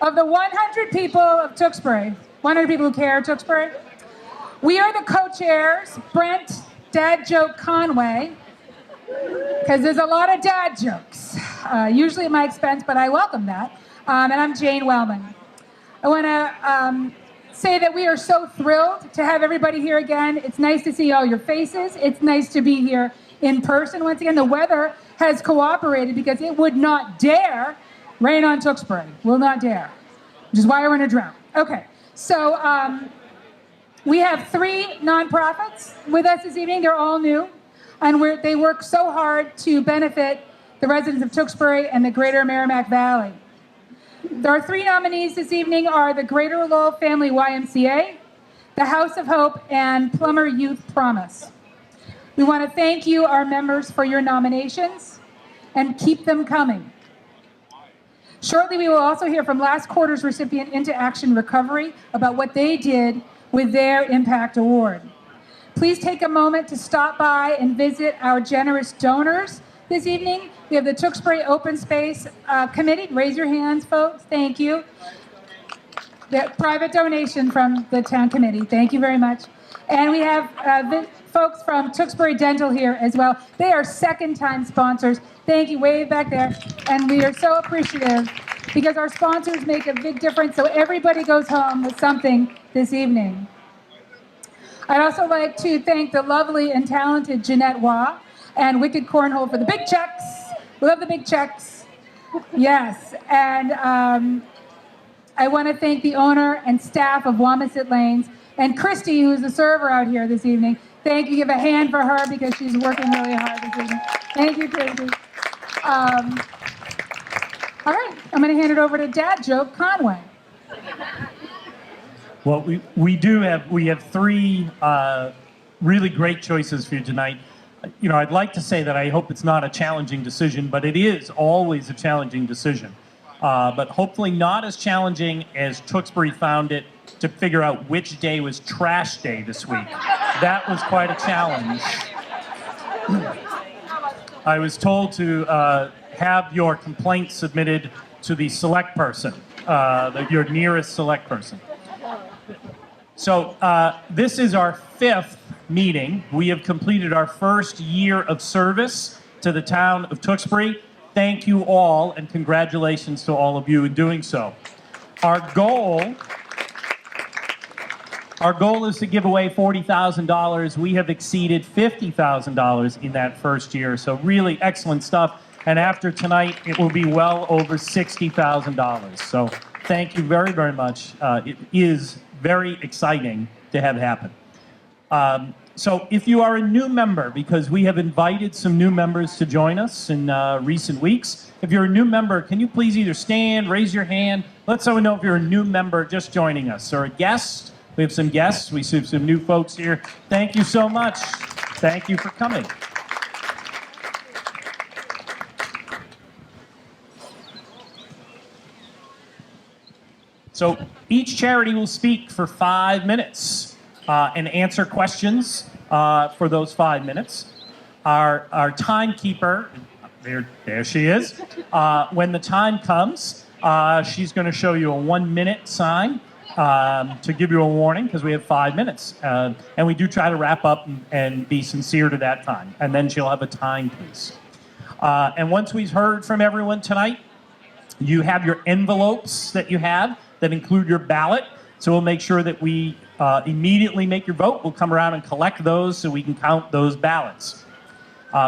of the 100 people of Tewksbury, 100 people who care Tewksbury, we are the co-chairs, Brent Dad Joke Conway, because there's a lot of dad jokes, usually at my expense, but I welcome that. And I'm Jane Wellman. I want to say that we are so thrilled to have everybody here again. It's nice to see all your faces. It's nice to be here in person. Once again, the weather has cooperated because it would not dare rain on Tewksbury. Will not dare, which is why we're in a drought. Okay, so we have 3 nonprofits with us this evening. They're all new, and they work so hard to benefit the residents of Tewksbury and the greater Merrimack Valley. Our 3 nominees this evening are the Greater Lowell Family YMCA, the House of Hope, and Plumber Youth Promise. We want to thank you, our members, for your nominations, and keep them coming. Shortly, we will also hear from last quarter's recipient Into Action Recovery about what they did with their Impact Award. Please take a moment to stop by and visit our generous donors this evening. We have the Tewksbury Open Space Committee. Raise your hands, folks. Thank you. The private donation from the town committee. Thank you very much. And we have folks from Tewksbury Dental here as well. They are second-time sponsors. Thank you, way back there. And we are so appreciative because our sponsors make a big difference, so everybody goes home with something this evening. I'd also like to thank the lovely and talented Jeanette Waugh and Wicked Cornhole for the big checks. We love the big checks. Yes, and I want to thank the owner and staff of Wamasett Lanes and Christy, who's the server out here this evening. Thank you. Give a hand for her because she's working really hard this evening. Thank you, Christy. All right, I'm going to hand it over to Dad Joke Conway. Well, we have 3 really great choices for you tonight. You know, I'd like to say that I hope it's not a challenging decision, but it is always a challenging decision. But hopefully not as challenging as Tewksbury found it to figure out which day was trash day this week. That was quite a challenge. I was told to have your complaint submitted to the select person, your nearest select person. So this is our 5th meeting. We have completed our first year of service to the town of Tewksbury. Thank you all, and congratulations to all of you in doing so. Our goal is to give away $40,000. We have exceeded $50,000 in that first year, so really excellent stuff. And after tonight, it will be well over $60,000. So thank you very, very much. It is very exciting to have happen. So if you are a new member, because we have invited some new members to join us in recent weeks, if you're a new member, can you please either stand, raise your hand, let someone know if you're a new member just joining us, or a guest. We have some guests. We have some new folks here. Thank you so much. Thank you for coming. So each charity will speak for 5 minutes and answer questions for those 5 minutes. Our timekeeper, there she is. When the time comes, she's going to show you a 1-minute sign to give you a warning, because we have 5 minutes. And we do try to wrap up and be sincere to that time. And then she'll have a timepiece. And once we've heard from everyone tonight, you have your envelopes that you have that include your ballot. So we'll make sure that we immediately make your vote. We'll come around and collect those so we can count those ballots.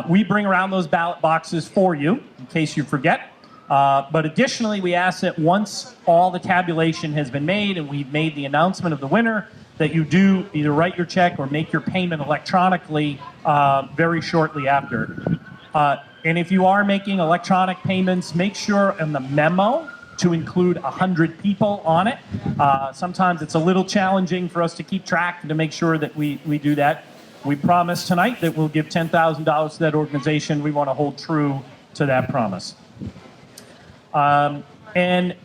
We bring around those ballot boxes for you in case you forget. But additionally, we ask that once all the tabulation has been made and we've made the announcement of the winner, that you do either write your check or make your payment electronically very shortly after. And if you are making electronic payments, make sure in the memo to include 100 people on it. Sometimes it's a little challenging for us to keep track and to make sure that we do that. We promise tonight that we'll give $10,000 to that organization. We want to hold true to that promise. And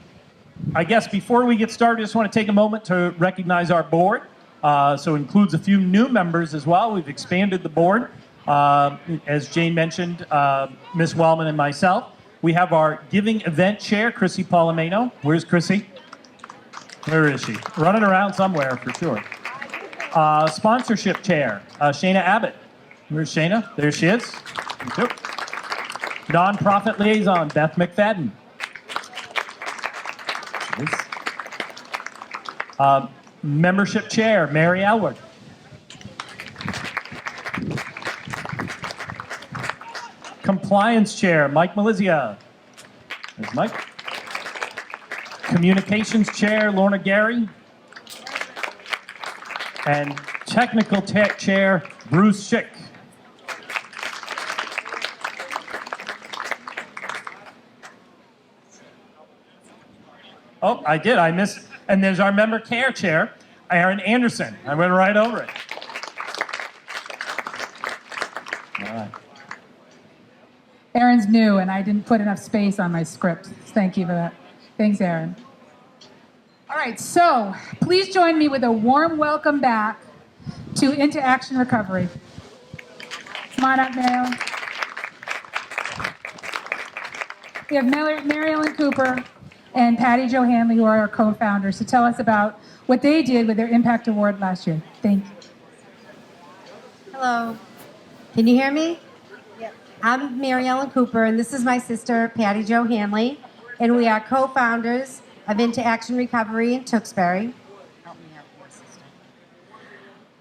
I guess before we get started, I just want to take a moment to recognize our board. So it includes a few new members as well. We've expanded the board. As Jane mentioned, Ms. Wellman and myself. We have our giving event chair, Chrissy Palomino. Where's Chrissy? Where is she? Running around somewhere for sure. Sponsorship chair, Shayna Abbott. Where's Shayna? There she is. Thank you. Nonprofit liaison, Beth McFadden. Membership chair, Mary Elwood. Compliance chair, Mike Malizia. There's Mike. Communications chair, Lorna Gary. And technical tech chair, Bruce Schick. Oh, I did. I missed. And there's our member care chair, Aaron Anderson. I went right over it. All right. Aaron's new, and I didn't put enough space on my script. Thank you for that. Thanks, Aaron. All right, so please join me with a warm welcome back to Into Action Recovery. Come on up, Mary Ellen. We have Mary Ellen Cooper and Patty Jo Hanley, who are our co-founders, to tell us about what they did with their Impact Award last year. Thank you. Hello. Can you hear me? Yep. I'm Mary Ellen Cooper, and this is my sister, Patty Jo Hanley, and we are co-founders of Into Action Recovery in Tewksbury. Help me out here,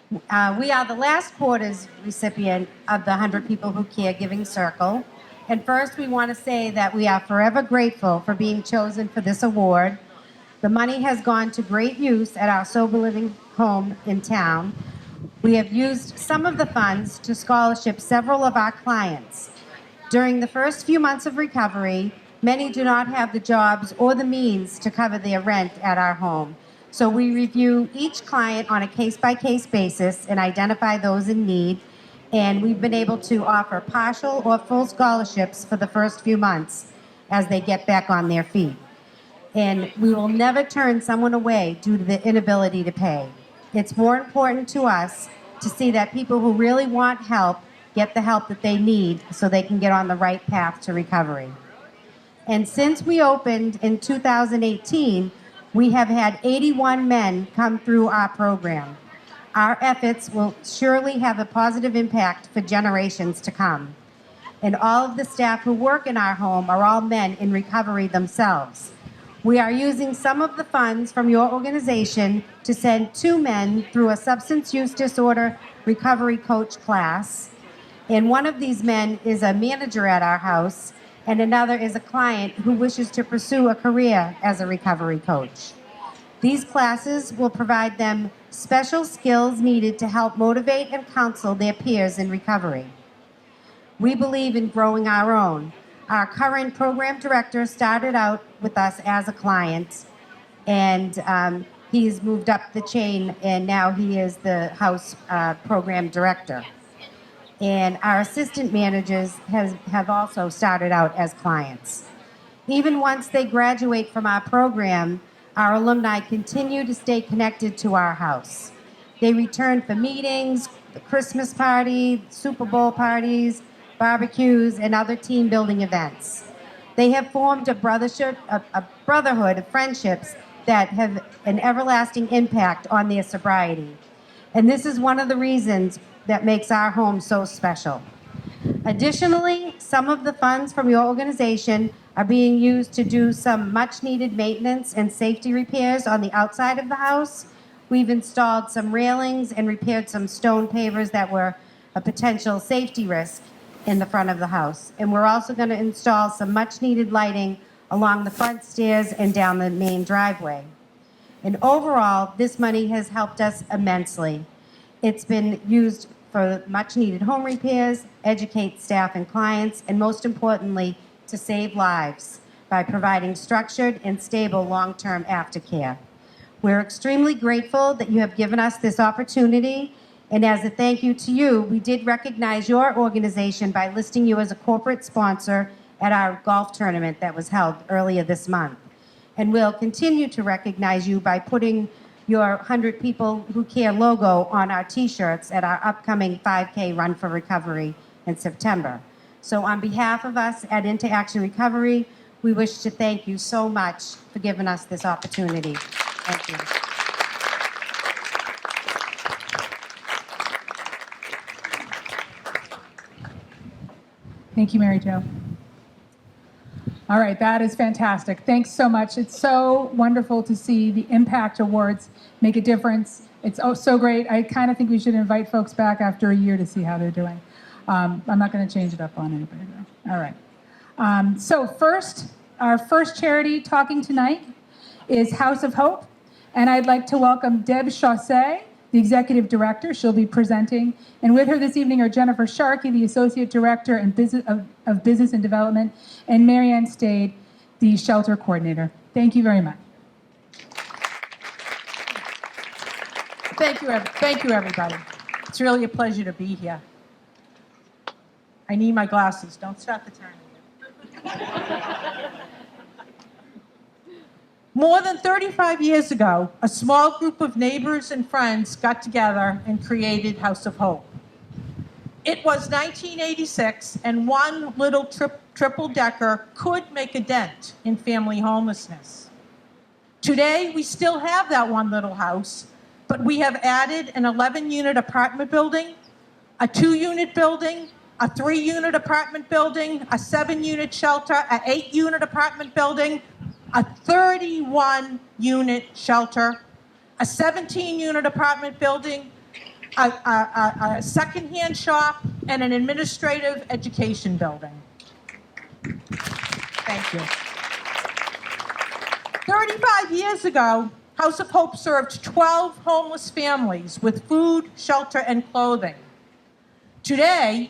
sister. We are the last quarter's recipient of the 100 People Who Care Giving Circle. And first, we want to say that we are forever grateful for being chosen for this award. The money has gone to great use at our sober living home in town. We have used some of the funds to scholarship several of our clients. During the first few months of recovery, many do not have the jobs or the means to cover their rent at our home. So we review each client on a case-by-case basis and identify those in need. And we've been able to offer partial or full scholarships for the first few months as they get back on their feet. And we will never turn someone away due to the inability to pay. It's more important to us to see that people who really want help get the help that they need so they can get on the right path to recovery. And since we opened in 2018, we have had 81 men come through our program. Our efforts will surely have a positive impact for generations to come. And all of the staff who work in our home are all men in recovery themselves. We are using some of the funds from your organization to send 2 men through a substance use disorder recovery coach class. And one of these men is a manager at our house, and another is a client who wishes to pursue a career as a recovery coach. These classes will provide them special skills needed to help motivate and counsel their peers in recovery. We believe in growing our own. Our current program director started out with us as a client, and he's moved up the chain, and now he is the house program director. And our assistant managers have also started out as clients. Even once they graduate from our program, our alumni continue to stay connected to our house. They return for meetings, the Christmas party, Super Bowl parties, barbecues, and other team building events. They have formed a brotherhood of friendships that have an everlasting impact on their sobriety. And this is one of the reasons that makes our home so special. Additionally, some of the funds from your organization are being used to do some much-needed maintenance and safety repairs on the outside of the house. We've installed some railings and repaired some stone pavers that were a potential safety risk in the front of the house. And we're also going to install some much-needed lighting along the front stairs and down the main driveway. And overall, this money has helped us immensely. It's been used for much-needed home repairs, educate staff and clients, and most importantly, to save lives by providing structured and stable long-term aftercare. We're extremely grateful that you have given us this opportunity, and as a thank you to you, we did recognize your organization by listing you as a corporate sponsor at our golf tournament that was held earlier this month. And we'll continue to recognize you by putting your 100 People Who Care logo on our t-shirts at our upcoming 5K Run for Recovery in September. So on behalf of us at Into Action Recovery, we wish to thank you so much for giving us this opportunity. Thank you. Thank you, Mary Jo. All right, that is fantastic. Thanks so much. It's so wonderful to see the Impact Awards make a difference. It's so great. I kind of think we should invite folks back after a year to see how they're doing. I'm not going to change it up on anybody, though. All right. So first, our first charity talking tonight is House of Hope. And I'd like to welcome Deb Chaussee, the Executive Director. She'll be presenting. And with her this evening are Jennifer Sharkey, the Associate Director and of Business and Development, and Marianne Stade, the Shelter Coordinator. Thank you very much. Thank you, everybody. It's really a pleasure to be here. I need my glasses. Don't start the timer. More than 35 years ago, a small group of neighbors and friends got together and created House of Hope. It was 1986, and one little triple-decker could make a dent in family homelessness. Today, we still have that one little house, but we have added an 11-unit apartment building, a 2-unit building, a 3-unit apartment building, a 7-unit shelter, an 8-unit apartment building, a 31-unit shelter, a 17-unit apartment building, a second-hand shop, and an administrative education building. Thank you. 35 years ago, House of Hope served 12 homeless families with food, shelter, and clothing. Tonight,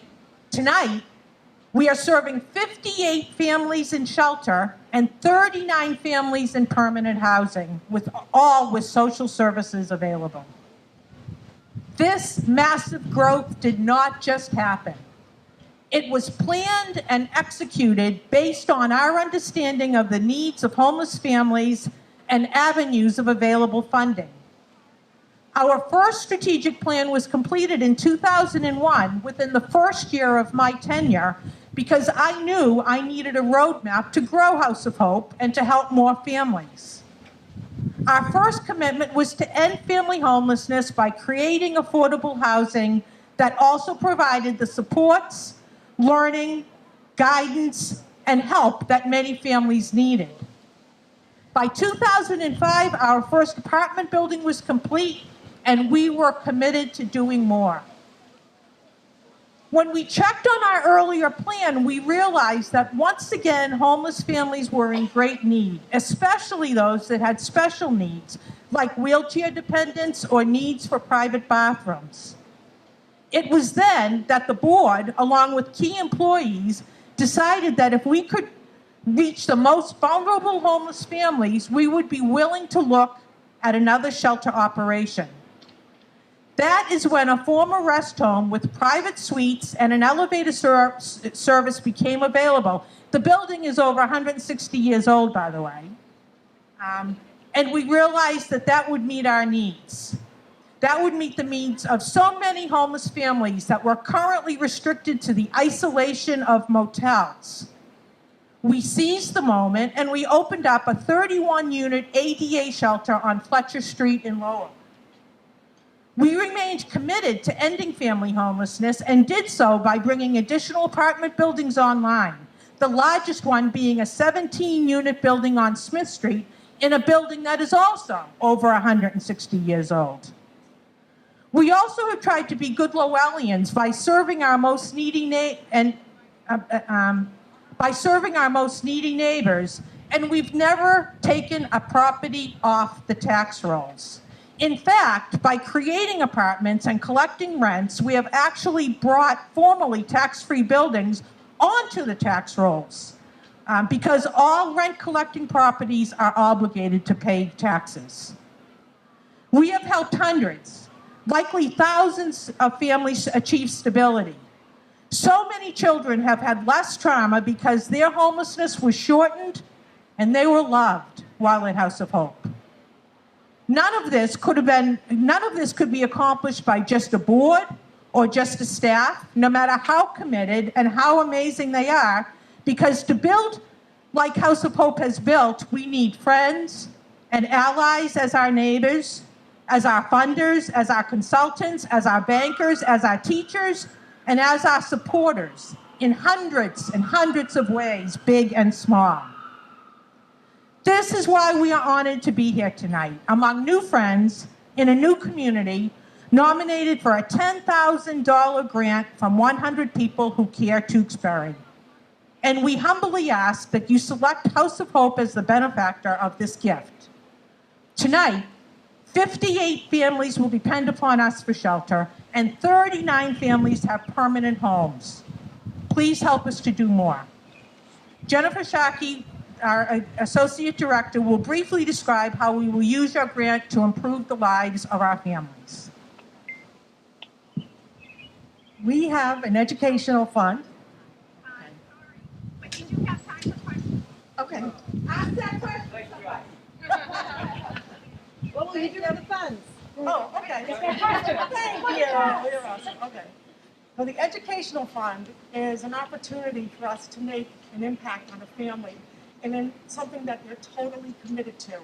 we are serving 58 families in shelter and 39 families in permanent housing, all with social services available. This massive growth did not just happen. It was planned and executed based on our understanding of the needs of homeless families and avenues of available funding. Our first strategic plan was completed in 2001, within the first year of my tenure, because I knew I needed a roadmap to grow House of Hope and to help more families. Our first commitment was to end family homelessness by creating affordable housing that also provided the supports, learning, guidance, and help that many families needed. By 2005, our first apartment building was complete, and we were committed to doing more. When we checked on our earlier plan, we realized that once again, homeless families were in great need, especially those that had special needs, like wheelchair dependence or needs for private bathrooms. It was then that the board, along with key employees, decided that if we could reach the most vulnerable homeless families, we would be willing to look at another shelter operation. That is when a former rest home with private suites and an elevator service became available. The building is over 160 years old, by the way. And we realized that that would meet our needs. That would meet the needs of so many homeless families that were currently restricted to the isolation of motels. We seized the moment and we opened up a 31-unit ADA shelter on Fletcher Street in Lowell. We remained committed to ending family homelessness and did so by bringing additional apartment buildings online, the largest one being a 17-unit building on Smith Street in a building that is also over 160 years old. We also have tried to be good Lowellians by serving our most needy neighbors, and we've never taken a property off the tax rolls. In fact, by creating apartments and collecting rents, we have actually brought formerly tax-free buildings onto the tax rolls because all rent-collecting properties are obligated to pay taxes. We have helped hundreds, likely thousands of families achieve stability. So many children have had less trauma because their homelessness was shortened and they were loved while at House of Hope. None of this could be accomplished by just a board or just a staff, no matter how committed and how amazing they are, because to build like House of Hope has built, we need friends, and allies as our neighbors, as our funders, as our consultants, as our bankers, as our teachers, and as our supporters in hundreds and hundreds of ways, big and small. This is why we are honored to be here tonight, among new friends in a new community, nominated for a $10,000 grant from 100 people who care Tewksbury. And we humbly ask that you select House of Hope as the benefactor of this gift. Tonight, 58 families will depend upon us for shelter, and 39 families have permanent homes. Please help us to do more. Jennifer Sharkey, our Associate Director, will briefly describe how we will use your grant to improve the lives of our families. We have an educational fund. But you do have time for questions. Okay. Ask that question. What will you do with the funds? Oh, okay. Thank you. You're awesome. Okay. So the educational fund is an opportunity for us to make an impact on a family, and then something that they're totally committed to.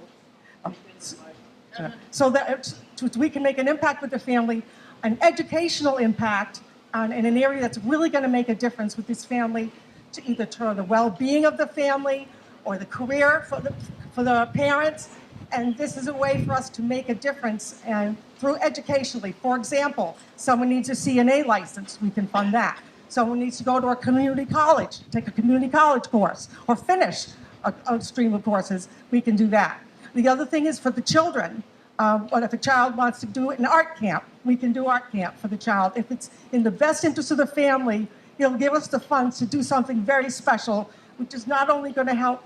So that we can make an impact with the family, an educational impact in an area that's really going to make a difference with this family, to either the well-being of the family or the career for the parents. And this is a way for us to make a difference through educationally. For example, someone needs a CNA license, we can fund that. Someone needs to go to a community college, take a community college course, or finish a stream of courses, we can do that. The other thing is for the children. What if a child wants to do it in art camp? We can do art camp for the child. If it's in the best interest of the family, it'll give us the funds to do something very special, which is not only going to help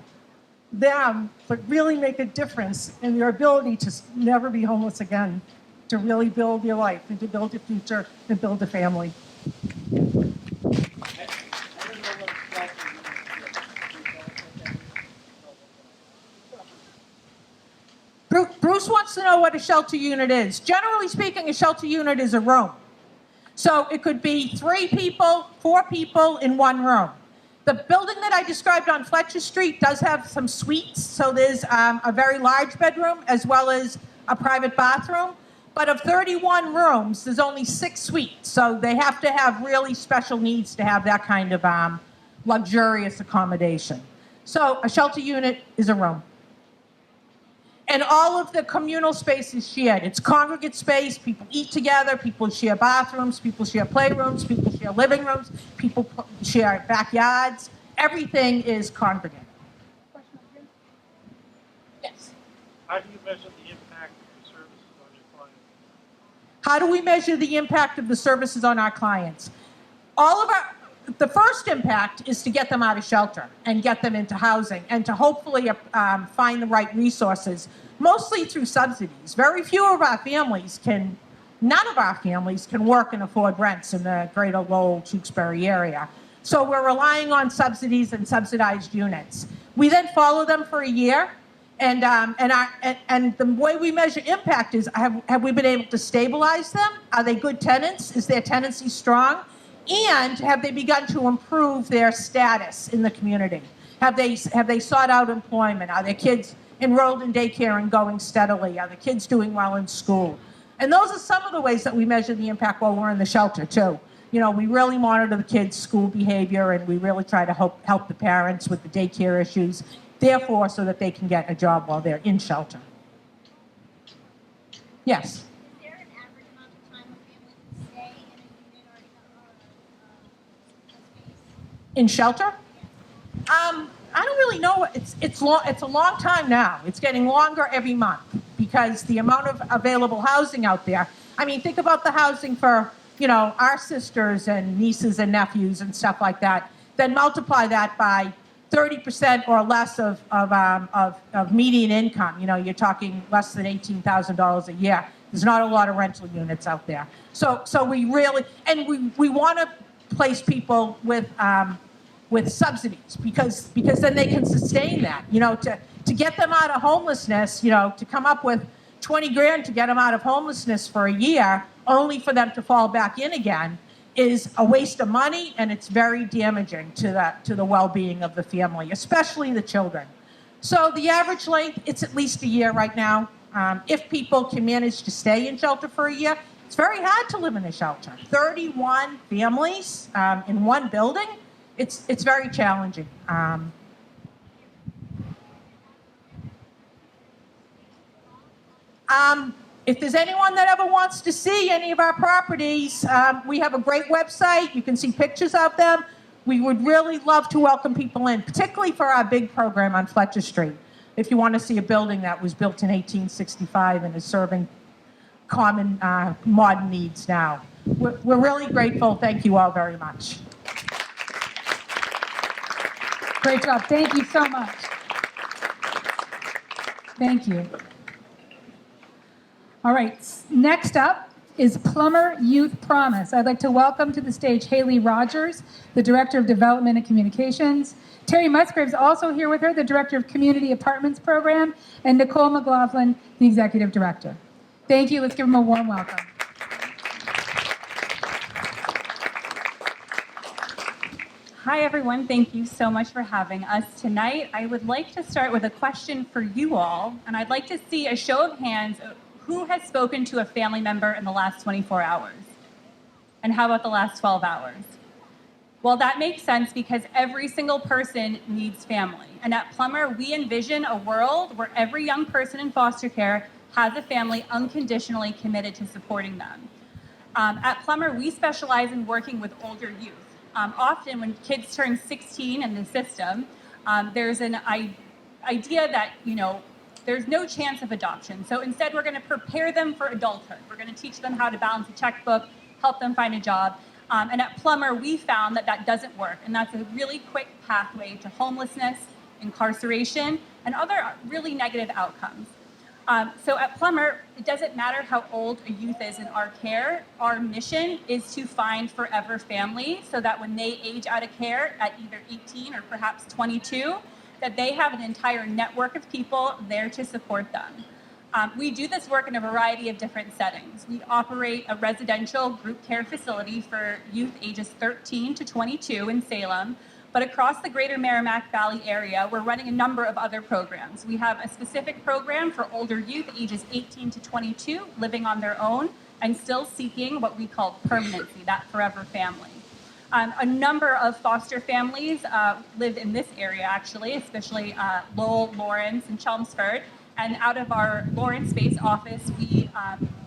them, but really make a difference in their ability to never be homeless again, to really build your life and to build a future and build a family. Bruce wants to know what a shelter unit is. Generally speaking, a shelter unit is a room. So it could be 3 people, 4 people in one room. The building that I described on Fletcher Street does have some suites. So there's a very large bedroom as well as a private bathroom. But of 31 rooms, there's only 6 suites. So they have to have really special needs to have that kind of luxurious accommodation. So a shelter unit is a room. And all of the communal space is shared. It's congregate space. People eat together. People share bathrooms. People share playrooms. People share living rooms. People share backyards. Everything is congregate. Yes. How do you measure the impact of the services on your clients? How do we measure the impact of the services on our clients? The first impact is to get them out of shelter and get them into housing and to hopefully find the right resources, mostly through subsidies. Very few of our families none of our families can work and afford rents in the greater Lowell, Tewksbury area. So we're relying on subsidies and subsidized units. We then follow them for a year, and the way we measure impact is, have we been able to stabilize them? Are they good tenants? Is their tenancy strong? And have they begun to improve their status in the community? Have they sought out employment? Are their kids enrolled in daycare and going steadily? Are the kids doing well in school? And those are some of the ways that we measure the impact while we're in the shelter too. You know, we really monitor the kids' school behavior, and we really try to help the parents with the daycare issues, therefore, so that they can get a job while they're in shelter. Yes? In shelter? I don't really know. It's a long time now. It's getting longer every month because the amount of available housing out there. I mean, think about the housing for, our sisters and nieces and nephews and stuff like that. Then multiply that by 30% or less of median income. You're talking less than $18,000 a year. There's not a lot of rental units out there. So we really, and we want to place people with subsidies because then they can sustain that. To get them out of homelessness, to come up with $20,000 to get them out of homelessness for a year, only for them to fall back in again, is a waste of money, and it's very damaging to the well-being of the family, especially the children. So the average length, it's at least a year right now. If people can manage to stay in shelter for a year, it's very hard to live in a shelter. 31 families in one building, it's very challenging. If there's anyone that ever wants to see any of our properties, we have a great website. You can see pictures of them. We would really love to welcome people in, particularly for our big program on Fletcher Street. If you want to see a building that was built in 1865 and is serving common modern needs now. We're really grateful. Thank you all very much. Great job. Thank you so much. Thank you. All right, next up is Plumber Youth Promise. I'd like to welcome to the stage Haley Rogers, the Director of Development and Communications. Terry Musgraves also here with her, the Director of Community Apartments Program, and Nicole McLaughlin, the Executive Director. Thank you. Let's give them a warm welcome. Hi, everyone. Thank you so much for having us tonight. I would like to start with a question for you all, and I'd like to see a show of hands. Who has spoken to a family member in the last 24 hours? And how about the last 12 hours? Well, that makes sense because every single person needs family. And at Plumber, we envision a world where every young person in foster care has a family unconditionally committed to supporting them. At Plumber, we specialize in working with older youth. Often when kids turn 16 in the system, there's an idea that, there's no chance of adoption. So instead, we're going to prepare them for adulthood. We're going to teach them how to balance a checkbook, help them find a job. And at Plumber, we found that that doesn't work. And that's a really quick pathway to homelessness, incarceration, and other really negative outcomes. So at Plumber, it doesn't matter how old a youth is in our care. Our mission is to find forever family so that when they age out of care at either 18 or perhaps 22, that they have an entire network of people there to support them. We do this work in a variety of different settings. We operate a residential group care facility for youth ages 13 to 22 in Salem, but across the greater Merrimack Valley area, we're running a number of other programs. We have a specific program for older youth ages 18 to 22 living on their own and still seeking what we call permanency, that forever family. A number of foster families live in this area, actually, especially Lowell, Lawrence, and Chelmsford. And out of our Lawrence-based office, we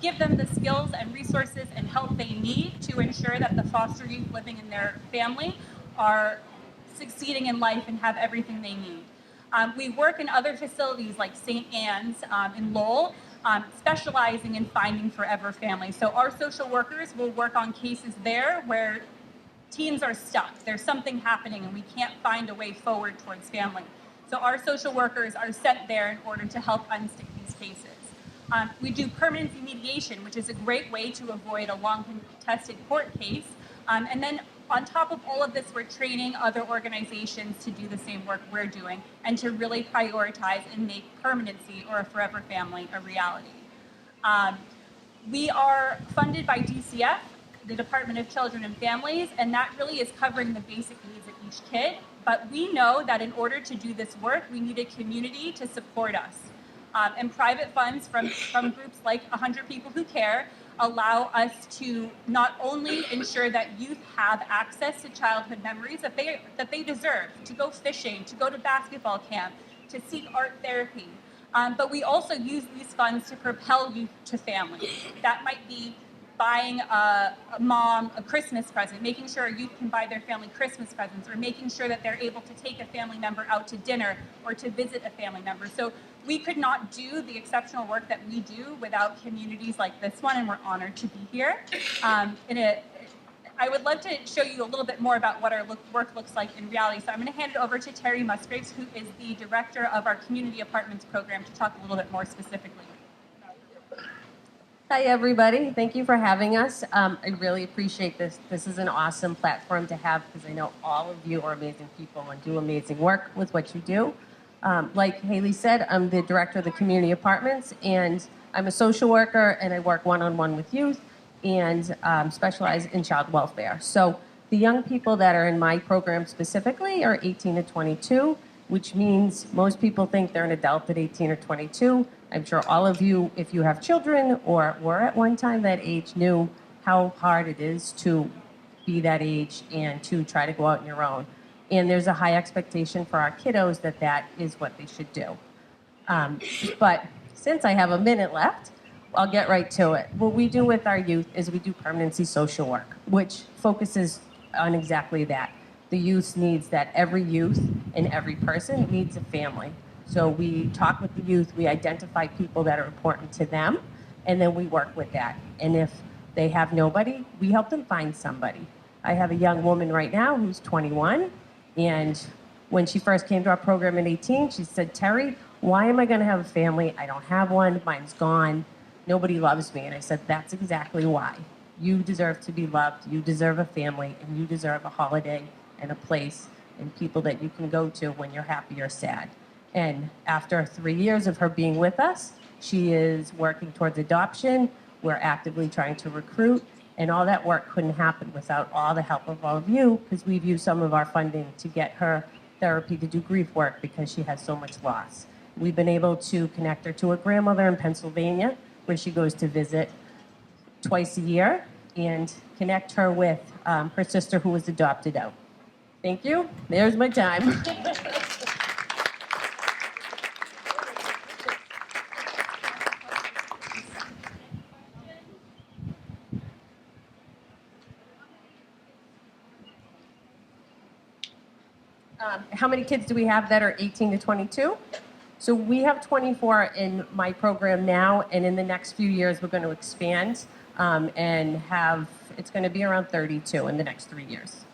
give them the skills and resources and help they need to ensure that the foster youth living in their family are succeeding in life and have everything they need. We work in other facilities like St. Anne's in Lowell, specializing in finding forever families. So our social workers will work on cases there where teens are stuck. There's something happening and we can't find a way forward towards family. So our social workers are sent there in order to help unstick these cases. We do permanency mediation, which is a great way to avoid a long contested court case. And then on top of all of this, we're training other organizations to do the same work we're doing and to really prioritize and make permanency or a forever family a reality. We are funded by DCF, the Department of Children and Families, and that really is covering the basic needs of each kid. But we know that in order to do this work, we need a community to support us. And private funds from groups like 100 People Who Care allow us to not only ensure that youth have access to childhood memories that they deserve, to go fishing, to go to basketball camp, to seek art therapy, but we also use these funds to propel youth to family. That might be buying a mom a Christmas present, making sure a youth can buy their family Christmas presents, or making sure that they're able to take a family member out to dinner or to visit a family member. So we could not do the exceptional work that we do without communities like this one, and we're honored to be here. I would love to show you a little bit more about what our work looks like in reality. So I'm going to hand it over to Terry Musgraves, who is the director of our Community Apartments program, to talk a little bit more specifically. Hi, everybody. Thank you for having us. I really appreciate this. This is an awesome platform to have because I know all of you are amazing people and do amazing work with what you do. Like Haley said, I'm the director of the Community Apartments, and I'm a social worker, and I work one-on-one with youth and specialize in child welfare. So the young people that are in my program specifically are 18 to 22, which means most people think they're an adult at 18 or 22. I'm sure all of you, if you have children or were at one time that age, knew how hard it is to be that age and to try to go out on your own. And there's a high expectation for our kiddos that that is what they should do. But since I have a minute left, I'll get right to it. What we do with our youth is we do permanency social work, which focuses on exactly that. The youth needs that every youth and every person needs a family. So we talk with the youth, we identify people that are important to them, and then we work with that. And if they have nobody, we help them find somebody. I have a young woman right now who's 21, and when she first came to our program at 18, she said, Terry, why am I going to have a family? I don't have one. Mine's gone. Nobody loves me. And I said, that's exactly why. You deserve to be loved. You deserve a family, and you deserve a holiday and a place and people that you can go to when you're happy or sad. And after 3 years of her being with us, she is working towards adoption. We're actively trying to recruit. And all that work couldn't happen without all the help of all of you, because we've used some of our funding to get her therapy to do grief work because she has so much loss. We've been able to connect her to a grandmother in Pennsylvania, where she goes to visit twice a year, and connect her with her sister who was adopted out. Thank you. There's my time. How many kids do we have that are 18 to 22? So we have 24 in my program now, and in the next few years, we're going to expand and have, it's going to be around 32 in the next 3 years.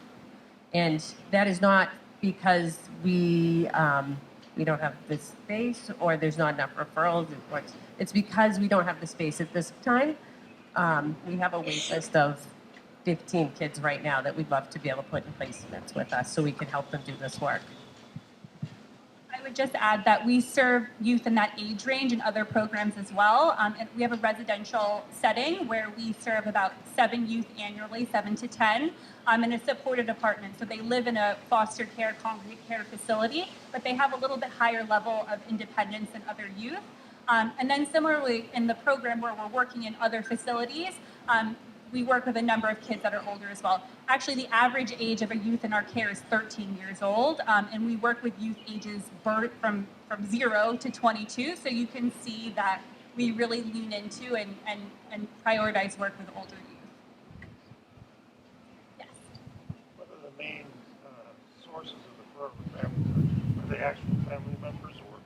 And that is not because we don't have the space or there's not enough referrals. It's because we don't have the space at this time. We have a wait list of 15 kids right now that we'd love to be able to put in placements with us so we can help them do this work. I would just add that we serve youth in that age range in other programs as well. And we have a residential setting where we serve about 7 youth annually, 7 to 10, in a supported apartment. So they live in a foster care, congregate care facility, but they have a little bit higher level of independence than other youth. And then similarly, in the program where we're working in other facilities, we work with a number of kids that are older as well. Actually, the average age of a youth in our care is 13 years old, and we work with youth ages from 0 to 22, so you can see that we really lean into and prioritize work with older youth. Yes? What are the main sources of the program? Are they actual family members or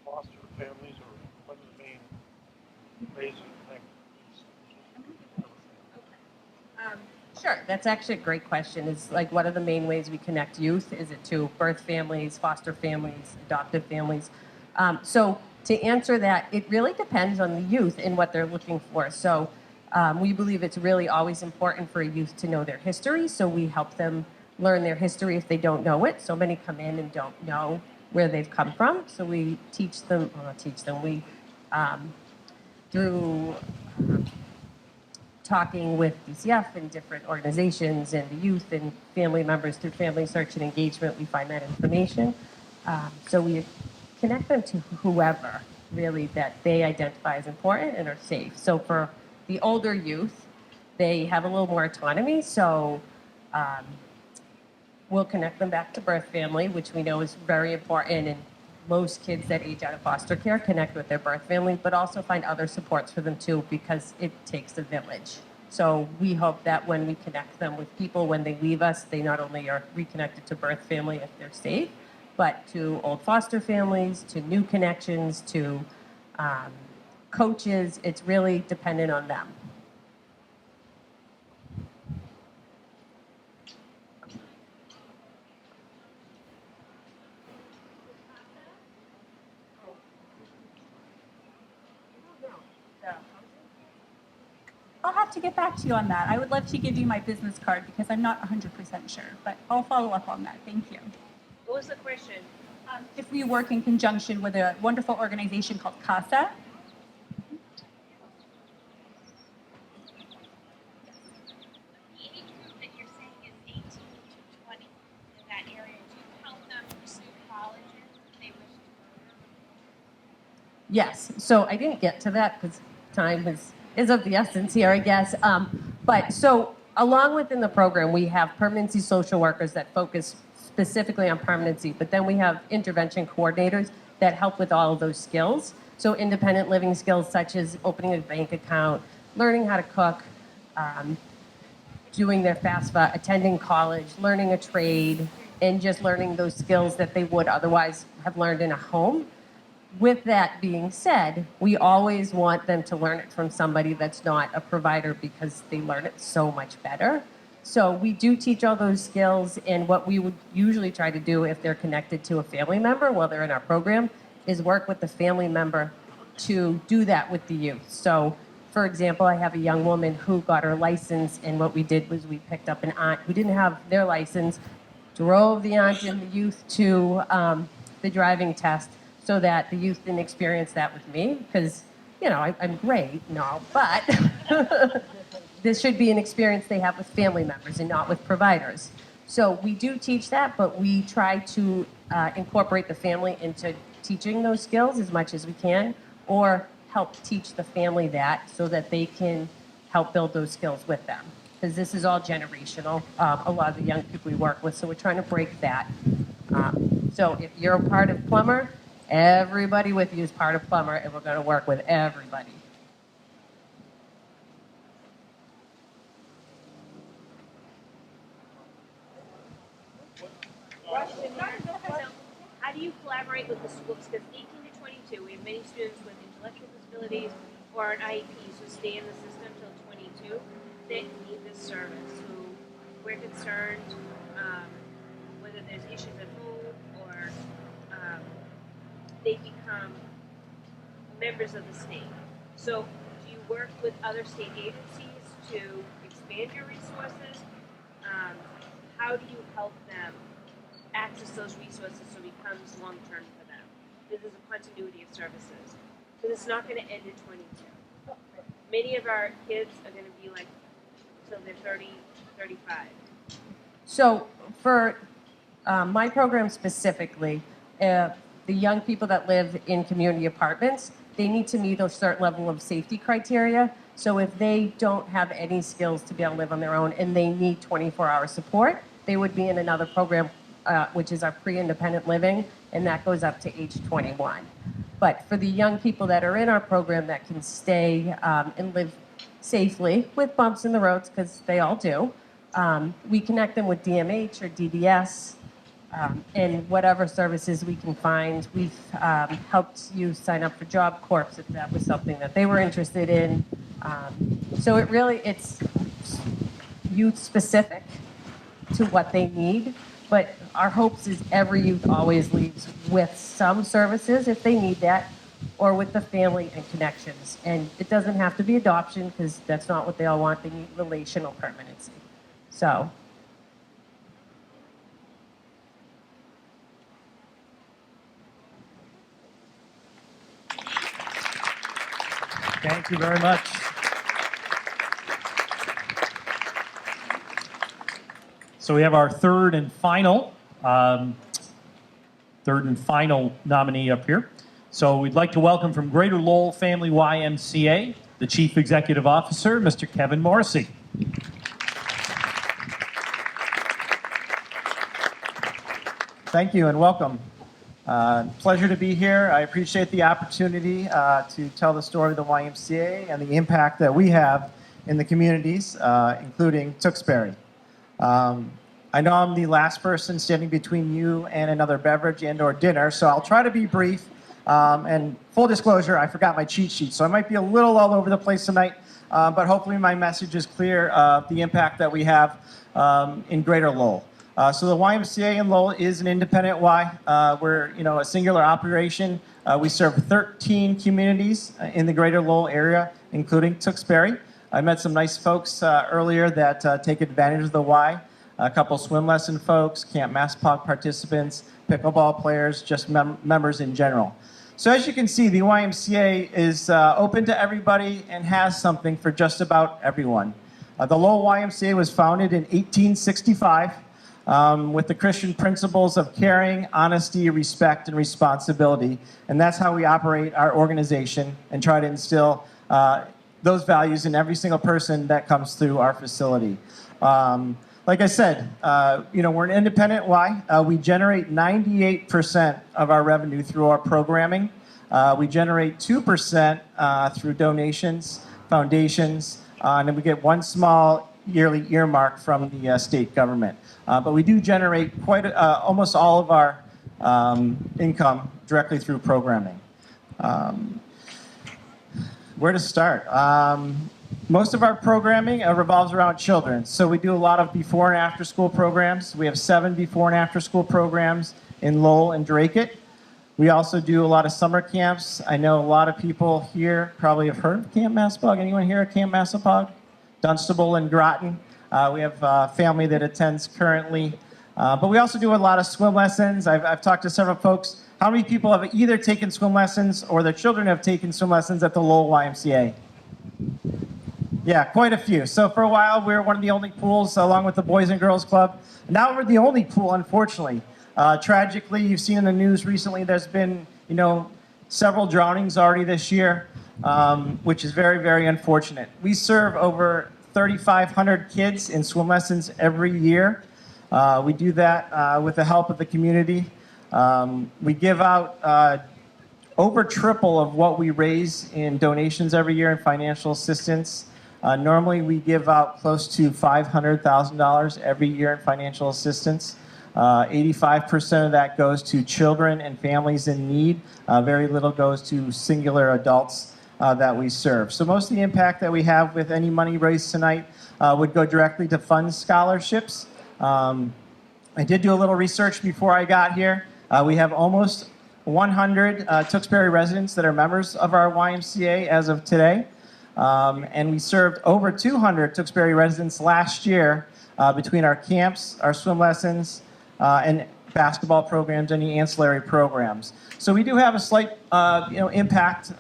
foster families, or what are the main ways you connect? Sure, that's actually a great question. It's like, what are the main ways we connect youth? Is it to birth families, foster families, adoptive families? So to answer that, it really depends on the youth and what they're looking for. So we believe it's really always important for a youth to know their history, so we help them learn their history if they don't know it. So many come in and don't know where they've come from, so we teach them, we, through talking with DCF and different organizations and the youth and family members through family search and engagement, we find that information. So we connect them to whoever really that they identify as important and are safe. So for the older youth, they have a little more autonomy. So we'll connect them back to birth family, which we know is very important. And most kids that age out of foster care connect with their birth family, but also find other supports for them too, because it takes a village. So we hope that when we connect them with people, when they leave us, they not only are reconnected to birth family if they're safe, but to old foster families, to new connections, to coaches. It's really dependent on them. I'll have to get back to you on that. I would love to give you my business card because I'm not 100% sure, but I'll follow up on that. Thank you. What was the question? If we work in conjunction with a wonderful organization called CASA. The age group that you're saying is 18 to 20 in that area, do you help them pursue college Yes. So I didn't get to that because time is of the essence here, I guess. But so along within the program, we have permanency social workers that focus specifically on permanency, but then we have intervention coordinators that help with all of those skills. So independent living skills such as opening a bank account, learning how to cook, doing their FAFSA, attending college, learning a trade, and just learning those skills that they would otherwise have learned in a home. With that being said, we always want them to learn it from somebody that's not a provider because they learn it so much better. So we do teach all those skills, and what we would usually try to do if they're connected to a family member while they're in our program is work with the family member to do that with the youth. So, for example, I have a young woman who got her license, and what we did was we picked up an aunt who didn't have their license, drove the aunt and the youth to the driving test so that the youth didn't experience that with me, because, you know, I'm great and all, but this should be an experience they have with family members and not with providers. So we do teach that, but we try to incorporate the family into teaching those skills as much as we can, or help teach the family that so that they can help build those skills with them. Because this is all generational, a lot of the young people we work with, so we're trying to break that. So if you're a part of Plumber, everybody with you is part of Plumber, and we're going to work with everybody. How do you collaborate with the schools? Because 18 to 22, we have many students with intellectual disabilities or an IEPs who stay in the system till 22 that need this service, who we're concerned whether there's issues at home or they become members of the state. So do you work with other state agencies to expand your resources? How do you help them access those resources so it becomes long-term for them? This is a continuity of services. So it's not going to end at 22. Many of our kids are going to be like till they're 30, 35. So for my program specifically, the young people that live in community apartments, they need to meet a certain level of safety criteria. So if they don't have any skills to be able to live on their own and they need 24-hour support, they would be in another program, which is our pre-independent living, and that goes up to age 21. But for the young people that are in our program that can stay and live safely with bumps in the roads, because they all do, we connect them with DMH or DDS and whatever services we can find. We've helped you sign up for Job Corps if that was something that they were interested in. So it's youth specific to what they need. But our hopes is every youth always leaves with some services if they need that, or with the family and connections. And it doesn't have to be adoption, because that's not what they all want. They need relational permanency. So. Thank you very much. So we have our third and final nominee up here. So we'd like to welcome from Greater Lowell Family YMCA, the Chief Executive Officer, Mr. Kevin Morrissey. Thank you and welcome. Pleasure to be here. I appreciate the opportunity to tell the story of the YMCA and the impact that we have in the communities, including Tewksbury. I know I'm the last person standing between you and another beverage and or dinner, so I'll try to be brief. And full disclosure, I forgot my cheat sheet, so I might be a little all over the place tonight, but hopefully my message is clear of the impact that we have in Greater Lowell. So the YMCA in Lowell is an independent Y. We're a singular operation. We serve 13 communities in the Greater Lowell area, including Tewksbury. I met some nice folks earlier that take advantage of the Y. A couple swim lesson folks, Camp Masspog participants, pickleball players, just members in general. So as you can see, the YMCA is open to everybody and has something for just about everyone. The Lowell YMCA was founded in 1865. with the Christian principles of caring, honesty, respect, and responsibility. And that's how we operate our organization and try to instill those values in every single person that comes through our facility. Like I said, we're an independent Y. We generate 98% of our revenue through our programming. We generate 2% through donations, foundations, and then we get one small yearly earmark from the state government. But we do generate almost all of our income directly through programming. Where to start? Most of our programming revolves around children. So we do a lot of before and after school programs. We have 7 before and after school programs in Lowell and Dracut. We also do a lot of summer camps. I know a lot of people here probably have heard of Camp Massapog. Anyone here at Camp Massapog? Dunstable and Groton. We have a family that attends currently. But we also do a lot of swim lessons. I've talked to several folks. How many people have either taken swim lessons or their children have taken swim lessons at the Lowell YMCA? Yeah, quite a few. So for a while, we were one of the only pools, along with the Boys and Girls Club. Now we're the only pool, unfortunately. Tragically, you've seen in the news recently, there's been, several drownings already this year, which is very, very unfortunate. We serve over 3,500 kids in swim lessons every year. We do that with the help of the community. We give out over triple of what we raise in donations every year in financial assistance. Normally, we give out close to $500,000 every year in financial assistance. 85% of that goes to children and families in need. Very little goes to singular adults that we serve. So most of the impact that we have with any money raised tonight would go directly to fund scholarships. I did do a little research before I got here. We have almost 100 Tewksbury residents that are members of our YMCA as of today. And we served over 200 Tewksbury residents last year between our camps, our swim lessons, and basketball programs, any ancillary programs. So we do have a slight impact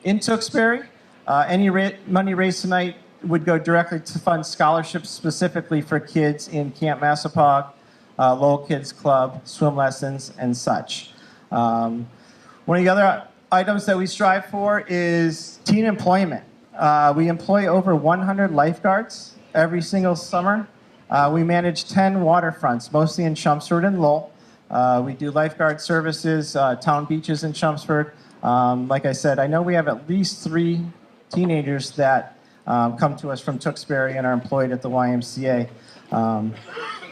in Tewksbury. Any money raised tonight would go directly to fund scholarships specifically for kids in Camp Massapog, Lowell Kids Club, swim lessons, and such. One of the other items that we strive for is teen employment. We employ over 100 lifeguards every single summer. We manage 10 waterfronts, mostly in Chelmsford and Lowell. We do lifeguard services, town beaches in Chelmsford. Like I said, I know we have at least 3 teenagers that come to us from Tewksbury and are employed at the YMCA.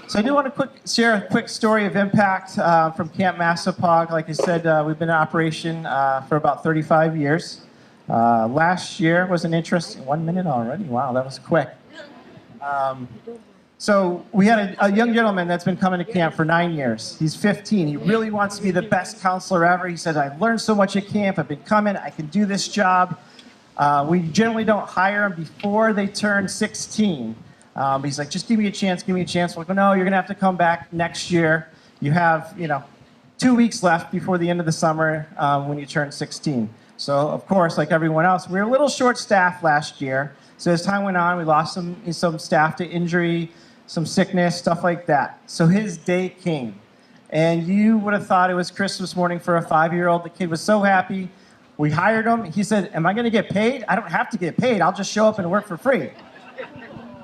So I do want to share a quick story of impact from Camp Massapog. Like I said, we've been in operation for about 35 years. Last year was an interesting 1 minute already. Wow, that was quick. So we had a young gentleman that's been coming to camp for 9 years. He's 15. He really wants to be the best counselor ever. He said, I've learned so much at camp. I've been coming. I can do this job. We generally don't hire them before they turn 16. But he's like, just give me a chance, give me a chance. We're like, no, you're going to have to come back next year. You have, 2 weeks left before the end of the summer when you turn 16. So, of course, like everyone else, we were a little short-staffed last year. So as time went on, we lost some staff to injury, some sickness, stuff like that. So his day came. And you would have thought it was Christmas morning for a 5-year-old. The kid was so happy. We hired him. He said, am I going to get paid? I don't have to get paid. I'll just show up and work for free.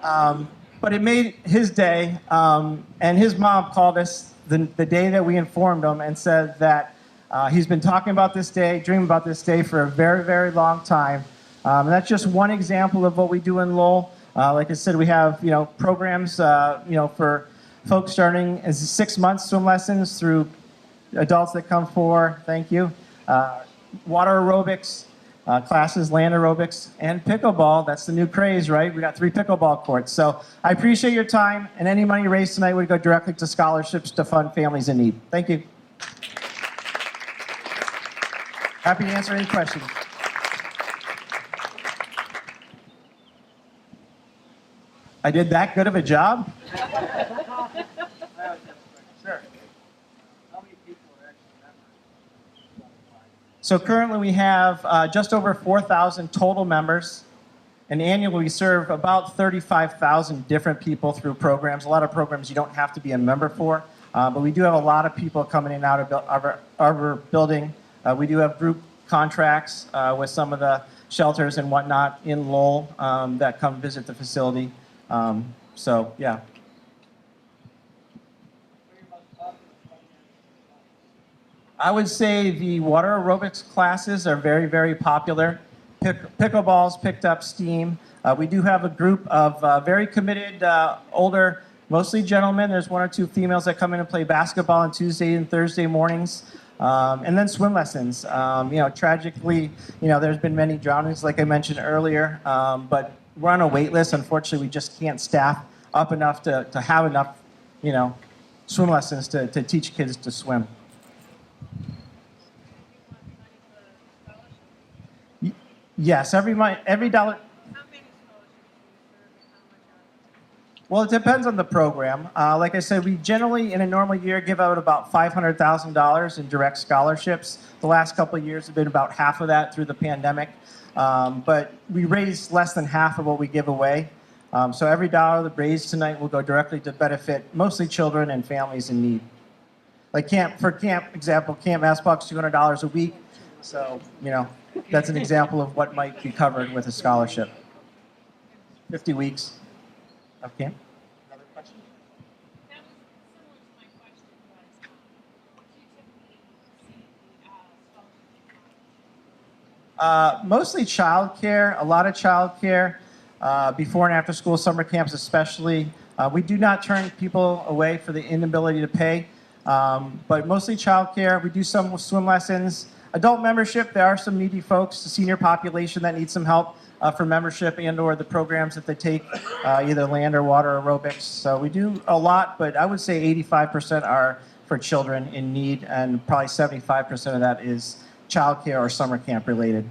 But it made his day. And his mom called us the day that we informed him and said that he's been talking about this day, dreaming about this day for a very, very long time. And that's just one example of what we do in Lowell. Like I said, we have programs for folks starting as 6 months swim lessons through adults that come for, thank you, water aerobics, classes, land aerobics, and pickleball. That's the new craze, right? We got 3 pickleball courts. So I appreciate your time, and any money raised tonight would go directly to scholarships to fund families in need. Thank you. Happy to answer any questions. I did that good of a job? Sure. How many people are actually members? So currently we have just over 4,000 total members. And annually, we serve about 35,000 different people through programs. A lot of programs you don't have to be a member for, but we do have a lot of people coming in and out of our building. We do have group contracts with some of the shelters and whatnot in Lowell that come visit the facility. So, yeah. I would say the water aerobics classes are very, very popular. Pickleball's picked up steam. We do have a group of very committed, older, mostly gentlemen. There's one or two females that come in and play basketball on Tuesday and Thursday mornings. And then swim lessons. Tragically, there's been many drownings, like I mentioned earlier, but we're on a wait list. Unfortunately, we just can't staff up enough to have enough, swim lessons to teach kids to swim. Yes, every dollar. Well, it depends on the program. Like I said, we generally, in a normal year, give out about $500,000 in direct scholarships. The last couple of years have been about half of that through the pandemic. But we raise less than half of what we give away. So every dollar that raised tonight will go directly to benefit mostly children and families in need. Like camp asks $200 a week. So, that's an example of what might be covered with a scholarship. 50 weeks of camp. Another question? That was similar to my question was, what do you typically see scholarships? Mostly childcare, a lot of childcare, before and after school, summer camps especially. We do not turn people away for the inability to pay, but mostly childcare. We do some swim lessons. Adult membership, there are some needy folks, the senior population that needs some help for membership and or the programs that they take, either land or water aerobics. So we do a lot, but I would say 85% are for children in need, and probably 75% of that is childcare or summer camp related.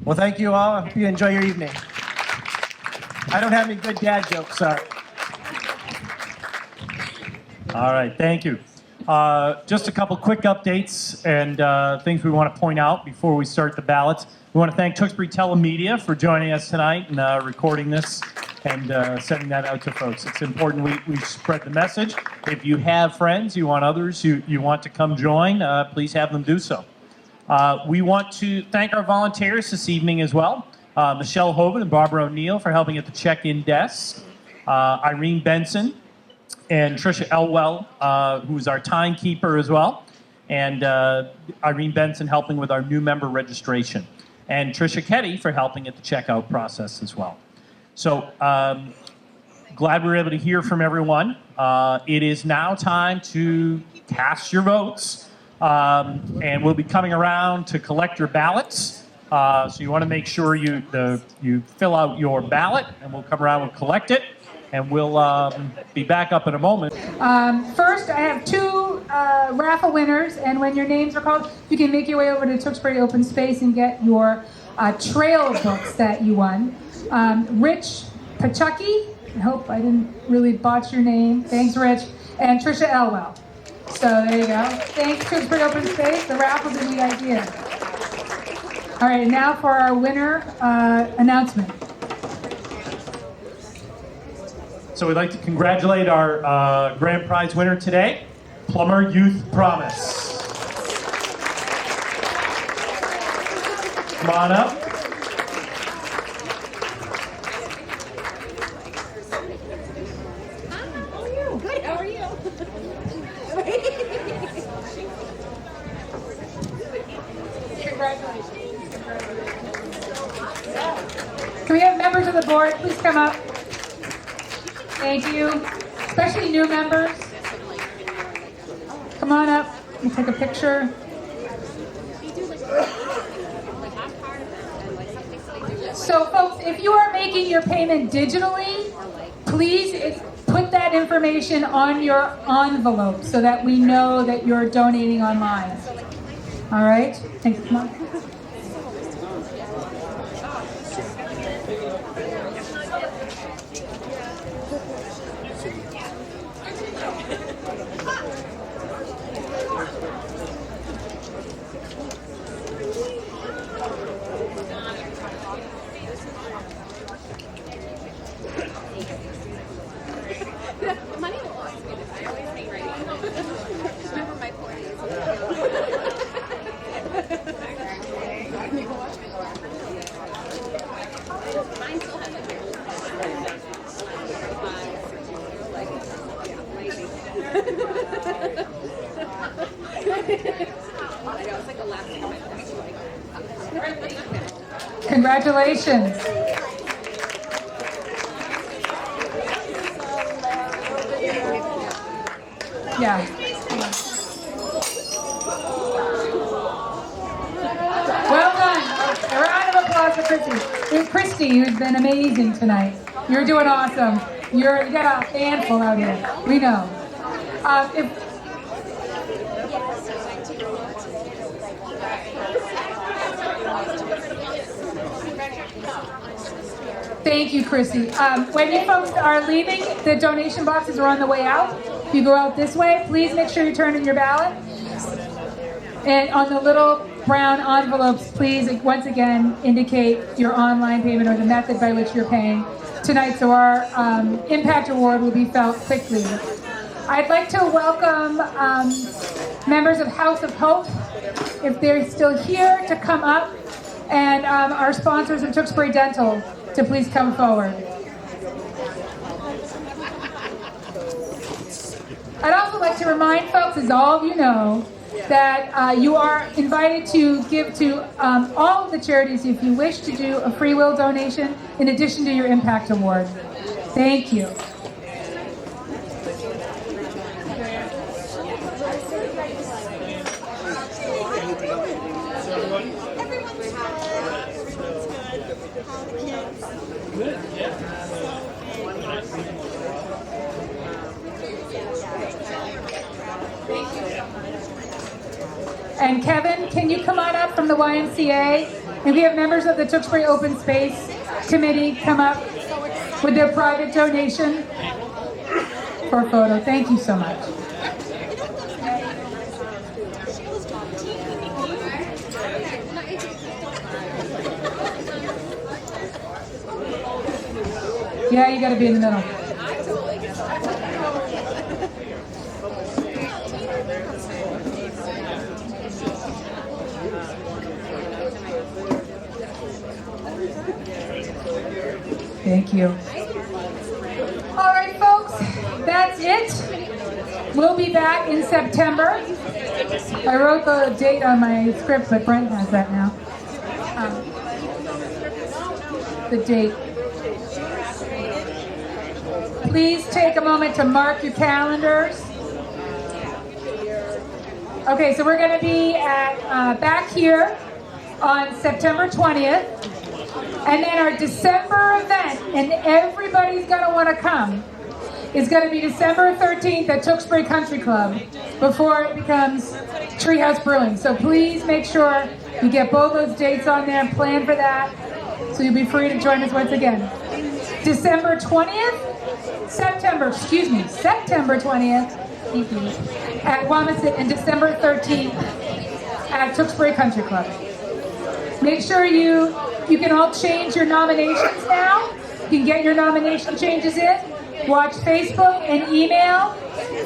Well, thank you all. I hope you enjoy your evening. I don't have any good dad jokes, sorry. All right, thank you. Just a couple quick updates and things we want to point out before we start the ballots. We want to thank Tewksbury Telemedia for joining us tonight and recording this and sending that out to folks. It's important we spread the message. If you have friends, you want others, you want to come join, please have them do so. We want to thank our volunteers this evening as well. Michelle Hoven and Barbara O'Neill for helping at the check-in desk. Irene Benson and Tricia Elwell, who's our timekeeper as well. And Irene Benson helping with our new member registration. And Tricia Ketty for helping at the checkout process as well. So glad we were able to hear from everyone. It is now time to cast your votes. And we'll be coming around to collect your ballots. So you want to make sure you fill out your ballot, and we'll come around and collect it. And we'll be back up in a moment. First, I have two raffle winners, and when your names are called, you can make your way over to Tewksbury Open Space and get your trail books that you won. Rich Pachucky, I hope I didn't really botch your name. Thanks, Rich. And Tricia Elwell. So there you go. Thanks, Tewksbury Open Space. The raffle's a neat idea. All right, now for our winner announcement. So we'd like to congratulate our grand prize winner today, Plumber Youth Promise. Come on up. Good, how are you? Congratulations. Can we have members of the board please come up? Thank you. Especially new members. Come on up. We'll take a picture. So folks, if you are making your payment digitally, please put that information on your envelope so that we know that you're donating online. All right? Thanks. Come on. Congratulations. Yeah. Well done. A round of applause for Christy. And Christy, you've been amazing tonight. You're doing awesome. You got a handful out here. We know. Thank you, Chrissy. When you folks are leaving, the donation boxes are on the way out. If you go out this way, please make sure you turn in your ballot. And on the little brown envelopes, please, once again, indicate your online payment or the method by which you're paying tonight, so our impact award will be felt quickly. I'd like to welcome members of House of Hope, if they're still here, to come up, and our sponsors of Tewksbury Dental to please come forward. I'd also like to remind folks, as all of you know, that you are invited to give to all of the charities if you wish to do a free will donation in addition to your impact award. Thank you. And Kevin, can you come on up from the YMCA? And we have members of the Tewksbury Open Space Committee come up with their private donation for a photo. Thank you so much. Yeah, you gotta be in the middle. Thank you. All right, folks, that's it. We'll be back in September. I wrote the date on my script, but Brent has that now. The date. Please take a moment to mark your calendars. Okay, so we're going to be at back here on September 20th. And then our December event, and everybody's going to want to come, is going to be December 13th at Tewksbury Country Club before it becomes Treehouse Brewing. So please make sure you get both those dates on there, plan for that, so you'll be free to join us once again. September 20th at Wamasett, and December 13th at Tewksbury Country Club. Make sure you can all change your nominations now. You can get your nomination changes in. Watch Facebook and email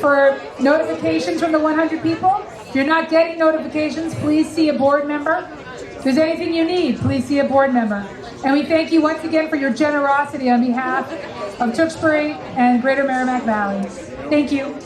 for notifications from the 100 people. If you're not getting notifications, please see a board member. If there's anything you need, please see a board member. And we thank you once again for your generosity on behalf of Tewksbury and Greater Merrimack Valley. Thank you.